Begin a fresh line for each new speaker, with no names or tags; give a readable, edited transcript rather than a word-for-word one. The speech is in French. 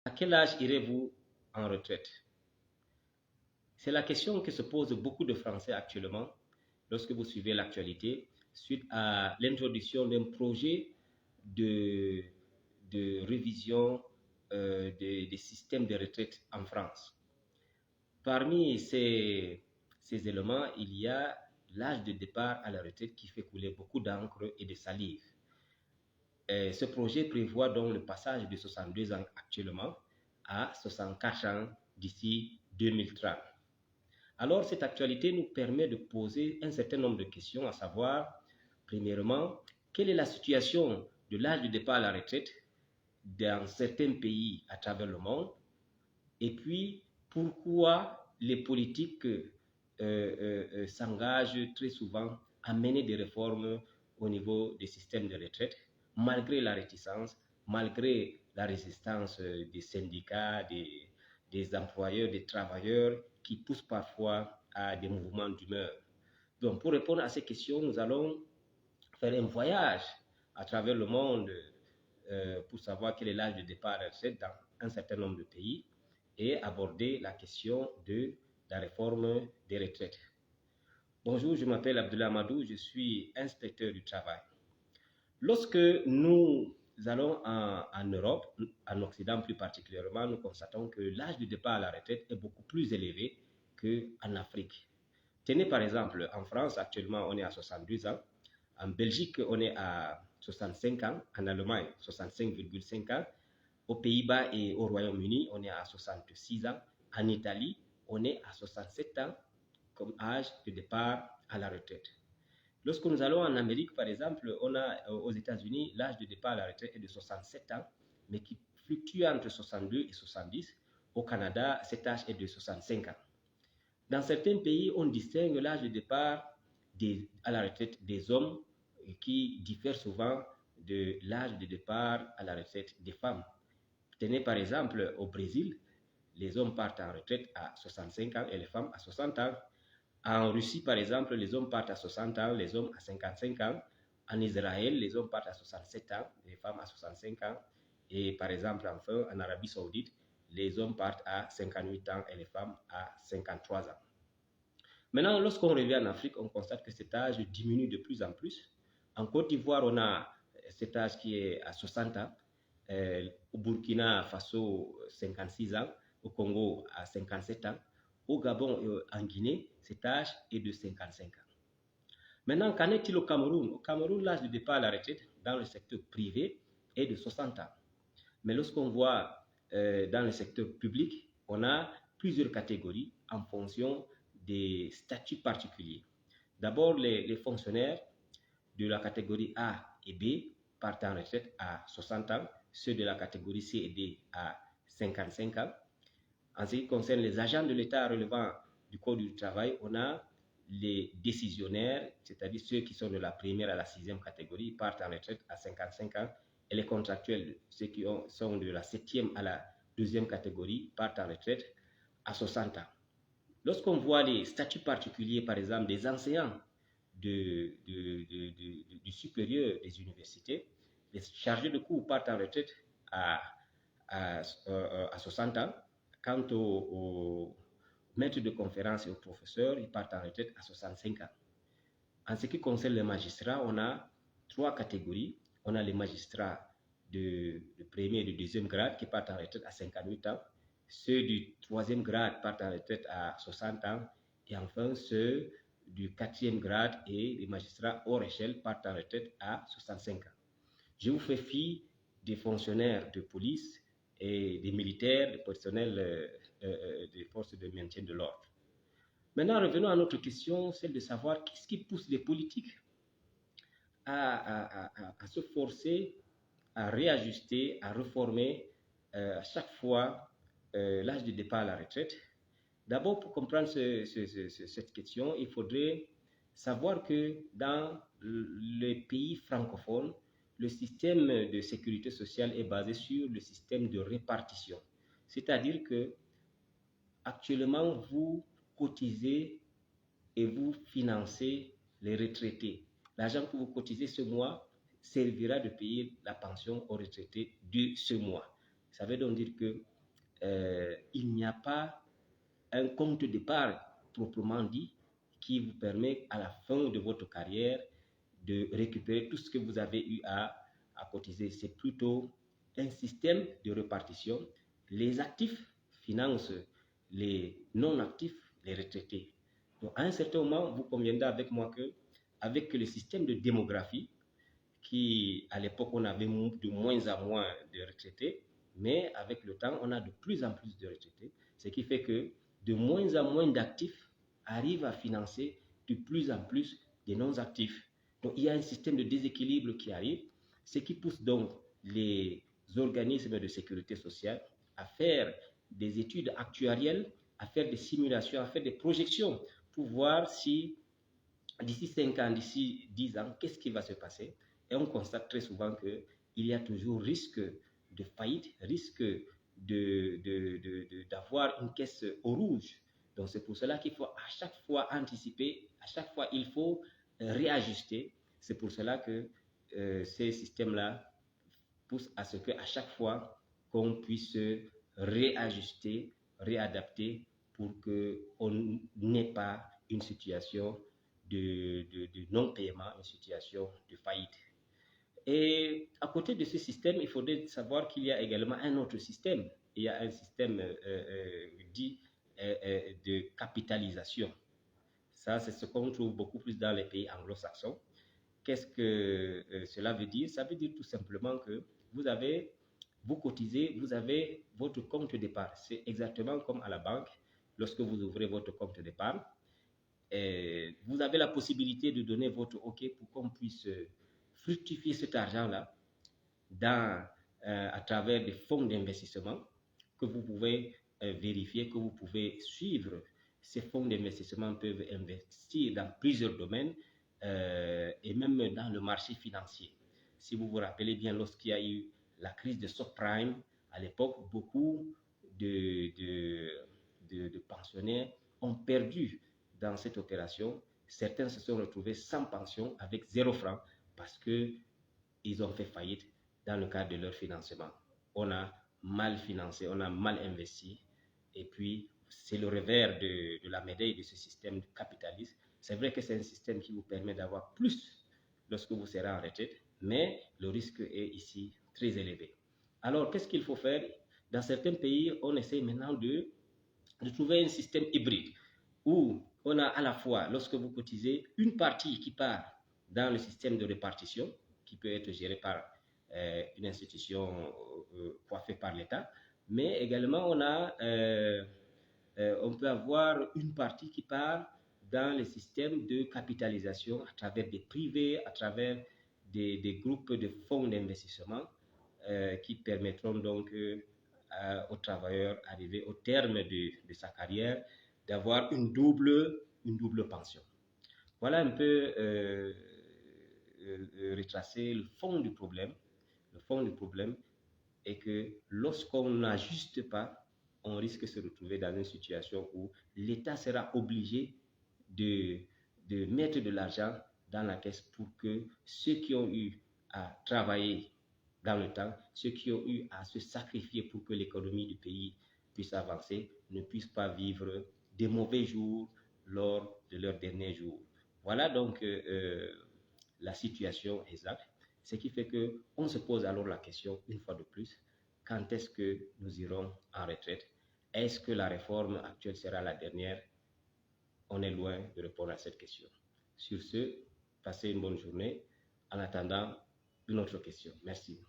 À quel âge irez-vous en retraite? C'est la question que se posent beaucoup de Français actuellement lorsque vous suivez l'actualité suite à l'introduction d'un projet de, de révision des systèmes de retraite en France. Parmi ces éléments, il y a l'âge de départ à la retraite qui fait couler beaucoup d'encre et de salive. Ce projet prévoit donc le passage de 62 ans actuellement à 64 ans d'ici 2030. Alors, cette actualité nous permet de poser un certain nombre de questions, à savoir, premièrement, quelle est la situation de l'âge de départ à la retraite dans certains pays à travers le monde, et puis pourquoi les politiques s'engagent très souvent à mener des réformes au niveau des systèmes de retraite, malgré la réticence, malgré la résistance des syndicats, des employeurs, des travailleurs, qui poussent parfois à des mouvements d'humeur. Donc, pour répondre à ces questions, nous allons faire un voyage à travers le monde pour savoir quel est l'âge de départ à la retraite dans un certain nombre de pays et aborder la question de la réforme des retraites. Bonjour, je m'appelle Abdoulaye Amadou, je suis inspecteur du travail. Lorsque nous allons en Europe, en Occident plus particulièrement, nous constatons que l'âge de départ à la retraite est beaucoup plus élevé qu'en Afrique. Tenez par exemple, en France, actuellement, on est à 62 ans. En Belgique, on est à 65 ans. En Allemagne, 65,5 ans. Aux Pays-Bas et au Royaume-Uni, on est à 66 ans. En Italie, on est à 67 ans comme âge de départ à la retraite. Lorsque nous allons en Amérique, par exemple, on a aux États-Unis, l'âge de départ à la retraite est de 67 ans, mais qui fluctue entre 62 et 70. Au Canada, cet âge est de 65 ans. Dans certains pays, on distingue l'âge de départ à la retraite des hommes qui diffère souvent de l'âge de départ à la retraite des femmes. Tenez par exemple au Brésil, les hommes partent en retraite à 65 ans et les femmes à 60 ans. En Russie, par exemple, les hommes partent à 60 ans, les hommes à 55 ans. En Israël, les hommes partent à 67 ans, les femmes à 65 ans. Et par exemple, enfin, en Arabie Saoudite, les hommes partent à 58 ans et les femmes à 53 ans. Maintenant, lorsqu'on revient en Afrique, on constate que cet âge diminue de plus en plus. En Côte d'Ivoire, on a cet âge qui est à 60 ans. Au Burkina Faso, 56 ans. Au Congo, à 57 ans. Au Gabon et en Guinée, cet âge est de 55 ans. Maintenant, qu'en est-il au Cameroun? Au Cameroun, l'âge de départ à la retraite dans le secteur privé est de 60 ans. Mais lorsqu'on voit dans le secteur public, on a plusieurs catégories en fonction des statuts particuliers. D'abord, les fonctionnaires de la catégorie A et B partent en retraite à 60 ans, ceux de la catégorie C et D à 55 ans. En ce qui concerne les agents de l'État relevant du Code du travail, on a les décisionnaires, c'est-à-dire ceux qui sont de la première à la sixième catégorie, partent en retraite à 55 ans, et les contractuels, ceux qui sont de la septième à la deuxième catégorie, partent en retraite à 60 ans. Lorsqu'on voit les statuts particuliers, par exemple, des enseignants du supérieur des universités, les chargés de cours partent en retraite à 60 ans. Quant aux maîtres de conférences et aux professeurs, ils partent en retraite à 65 ans. En ce qui concerne les magistrats, on a trois catégories. On a les magistrats de premier et de deuxième grade qui partent en retraite à 58 ans. Ceux du troisième grade partent en retraite à 60 ans. Et enfin, ceux du quatrième grade et les magistrats hors échelle partent en retraite à 65 ans. Je vous fais fi des fonctionnaires de police et des militaires, des personnels des forces de maintien de l'ordre. Maintenant, revenons à notre question, celle de savoir qu'est-ce qui pousse les politiques à se forcer, à réajuster, à réformer à chaque fois l'âge de départ à la retraite. D'abord, pour comprendre cette question, il faudrait savoir que dans les pays francophones, le système de sécurité sociale est basé sur le système de répartition. C'est-à-dire que actuellement, vous cotisez et vous financez les retraités. L'argent que vous cotisez ce mois servira de payer la pension aux retraités de ce mois. Ça veut donc dire que il n'y a pas un compte d'épargne proprement dit qui vous permet à la fin de votre carrière de récupérer tout ce que vous avez eu à cotiser. C'est plutôt un système de répartition. Les actifs financent les non-actifs, les retraités. Donc, à un certain moment, vous conviendrez avec moi que avec le système de démographie, qui à l'époque on avait de moins en moins de retraités, mais avec le temps on a de plus en plus de retraités, ce qui fait que de moins en moins d'actifs arrivent à financer de plus en plus des non-actifs. Donc il y a un système de déséquilibre qui arrive, ce qui pousse donc les organismes de sécurité sociale à faire des études actuarielles, à faire des simulations, à faire des projections pour voir si d'ici 5 ans, d'ici 10 ans, qu'est-ce qui va se passer? Et on constate très souvent qu'il y a toujours risque de faillite, risque d'avoir une caisse au rouge. Donc c'est pour cela qu'il faut à chaque fois anticiper, à chaque fois il faut réajuster. C'est pour cela que ces systèmes-là poussent à ce qu'à chaque fois qu'on puisse réajuster, réadapter pour qu'on n'ait pas une situation de non-paiement, une situation de faillite. Et à côté de ce système, il faudrait savoir qu'il y a également un autre système. Il y a un système dit de capitalisation. Ça, c'est ce qu'on trouve beaucoup plus dans les pays anglo-saxons. Qu'est-ce que cela veut dire? Ça veut dire tout simplement que vous cotisez, vous avez votre compte d'épargne. C'est exactement comme à la banque, lorsque vous ouvrez votre compte d'épargne. Vous avez la possibilité de donner votre OK pour qu'on puisse fructifier cet argent-là à travers des fonds d'investissement que vous pouvez vérifier, que vous pouvez suivre. Ces fonds d'investissement peuvent investir dans plusieurs domaines et même dans le marché financier. Si vous vous rappelez bien, lorsqu'il y a eu la crise de subprime, à l'époque, beaucoup de pensionnaires ont perdu dans cette opération. Certains se sont retrouvés sans pension avec 0 franc parce qu'ils ont fait faillite dans le cadre de leur financement. On a mal financé, on a mal investi et puis c'est le revers de la médaille de ce système capitaliste. C'est vrai que c'est un système qui vous permet d'avoir plus lorsque vous serez en retraite, mais le risque est ici très élevé. Alors, qu'est-ce qu'il faut faire? Dans certains pays, on essaie maintenant de trouver un système hybride où on a à la fois, lorsque vous cotisez, une partie qui part dans le système de répartition, qui peut être géré par une institution coiffée par l'État, mais également on peut avoir une partie qui part dans le système de capitalisation à travers des privés, à travers des groupes de fonds d'investissement qui permettront donc aux travailleurs arrivés au terme de sa carrière d'avoir une double pension. Voilà un peu retracer le fond du problème. Le fond du problème est que lorsqu'on n'ajuste pas, on risque de se retrouver dans une situation où l'État sera obligé de mettre de l'argent dans la caisse pour que ceux qui ont eu à travailler dans le temps, ceux qui ont eu à se sacrifier pour que l'économie du pays puisse avancer, ne puissent pas vivre des mauvais jours lors de leurs derniers jours. Voilà donc la situation exacte, ce qui fait qu'on se pose alors la question, une fois de plus, quand est-ce que nous irons en retraite? Est-ce que la réforme actuelle sera la dernière? On est loin de répondre à cette question. Sur ce, passez une bonne journée en attendant une autre question. Merci.